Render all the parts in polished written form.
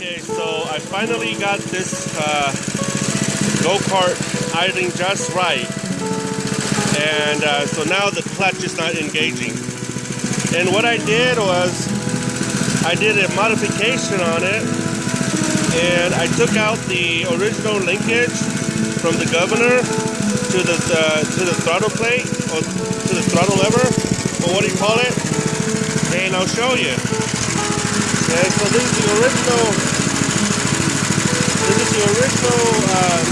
Okay, so I finally got this go-kart idling just right, and so now the clutch is not engaging. And what I did was I did a modification on it, and I took out the original linkage from the governor to the throttle plate, or to the throttle lever, or what do you call it? And I'll show you. And so this is the original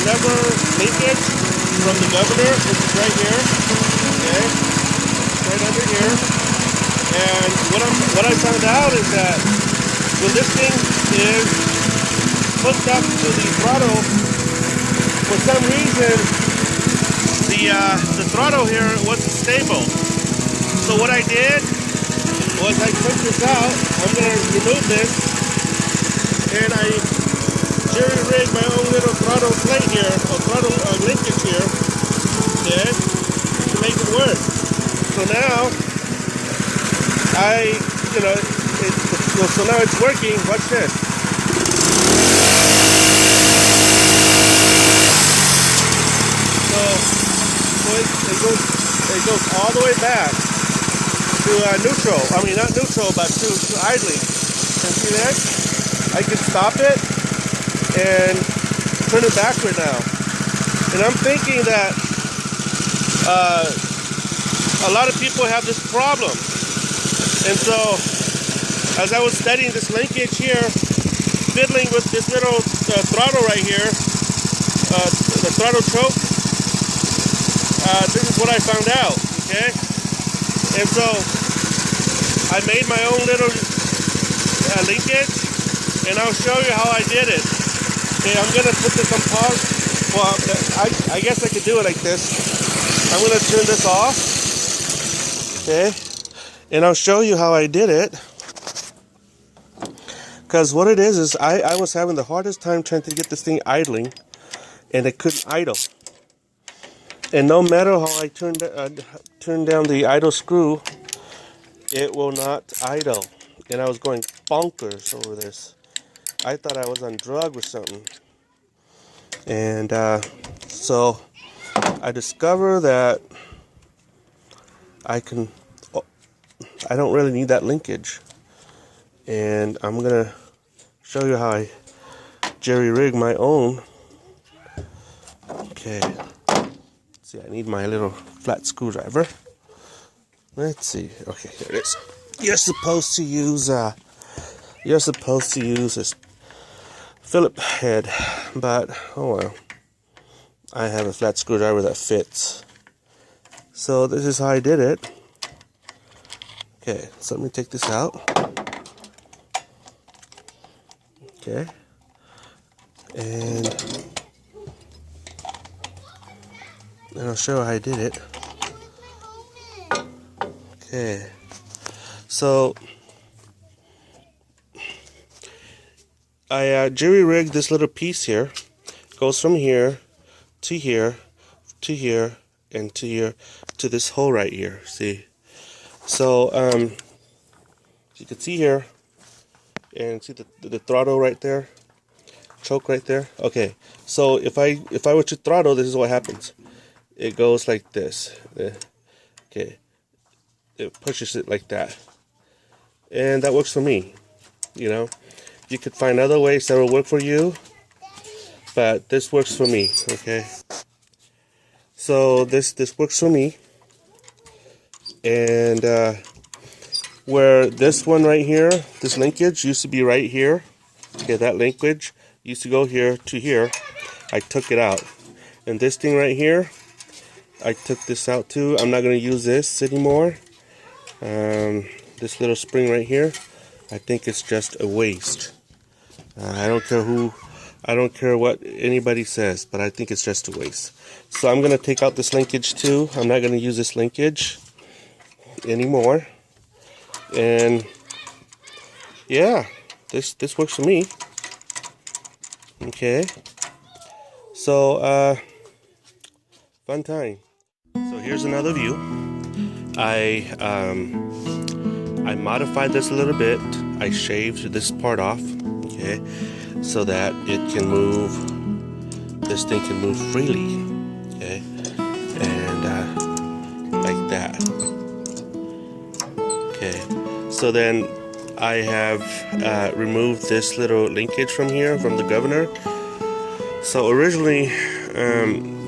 lever linkage from the governor. This is right here. Okay, right under here. And what I found out is that when this thing is hooked up to the throttle, for some reason the throttle here wasn't stable. So what I did was I took this out. I'm going to remove this, and I jerry-rigged my own little throttle plate here, or throttle linkage here, okay, to make it work. So now so now it's working. Watch this. So it goes all the way back to neutral. I mean, not neutral, but to idling. And see this? I can stop it and turn it backward now. And I'm thinking that a lot of people have this problem. And so, as I was studying this linkage here, fiddling with this little throttle right here, the throttle choke, this is what I found out, okay? And so, I made my own little linkage, and I'll show you how I did it. Okay, I'm going to put this on pause. Well, I guess I could do it like this. I'm going to turn this off, okay? And I'll show you how I did it. Because what it is I was having the hardest time trying to get this thing idling, and it couldn't idle. And no matter how I turn down the idle screw, it will not idle. And I was going bonkers over this. I thought I was on drug or something. And so I discovered that I don't really need that linkage. And I'm gonna show you how I jerry-rig my own. Okay. See, I need my little flat screwdriver. Let's see. Okay, here it is. You're supposed to use this Phillip head, but oh well. I have a flat screwdriver that fits. So this is how I did it. Okay, so let me take this out. Okay. And I'll show you how I did it. Okay. So I jerry-rigged this little piece here. Goes from here to here to here and to here to this hole right here. See? So you can see here, and see the throttle right there, choke right there. Okay, so if I were to throttle, this is what happens. It goes like this. Okay, it pushes it like that, and that works for me. You know, you could find other ways that will work for you, but this works for me. Okay, so this works for me, and where this one right here, this linkage used to be right here. Okay, that linkage used to go here to here. I took it out. And this thing right here, I took this out too. I'm not going to use this anymore. This little spring right here, I think it's just a waste. I don't care what anybody says, but I think it's just a waste. So I'm going to take out this linkage too. I'm not going to use this linkage anymore. And yeah, this works for me. Okay, so fun time. So here's another view. I modified this a little bit. I shaved this part off. Okay, so that it can move. This thing can move freely. Okay, and like that. Okay, so then I have removed this little linkage from here, from the governor. So originally,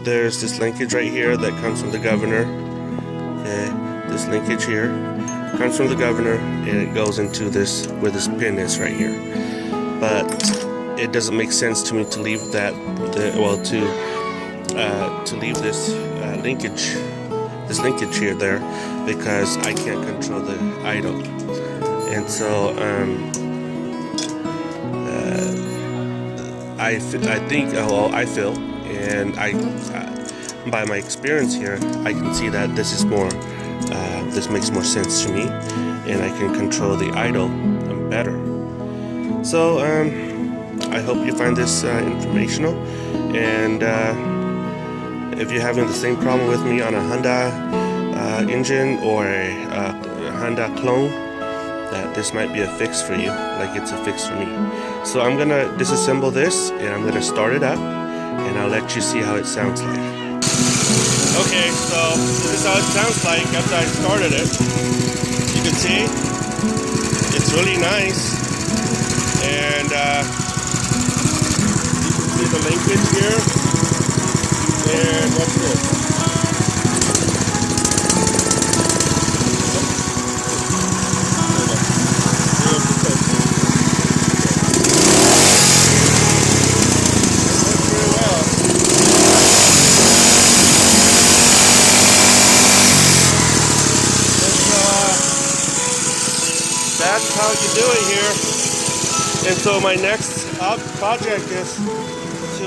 there's this linkage right here that comes from the governor. Okay, this linkage here comes from the governor, and it goes into this, where this pin is right here. But it doesn't make sense to me to leave that, to leave this linkage here there, because I can't control the idle. And so I feel, and by my experience here, I can see that this is more, this makes more sense to me, and I can control the idle better. So I hope you find this informational, and if you're having the same problem with me on a Honda engine or a Honda clone, that this might be a fix for you, like it's a fix for me. So I'm gonna disassemble this, and I'm gonna start it up, and I'll let you see how it sounds like. Okay, so this is how it sounds like after I started it. You can see it's really nice, and you can see the linkage here. And what's this? That's how you do it here. And so my next project is to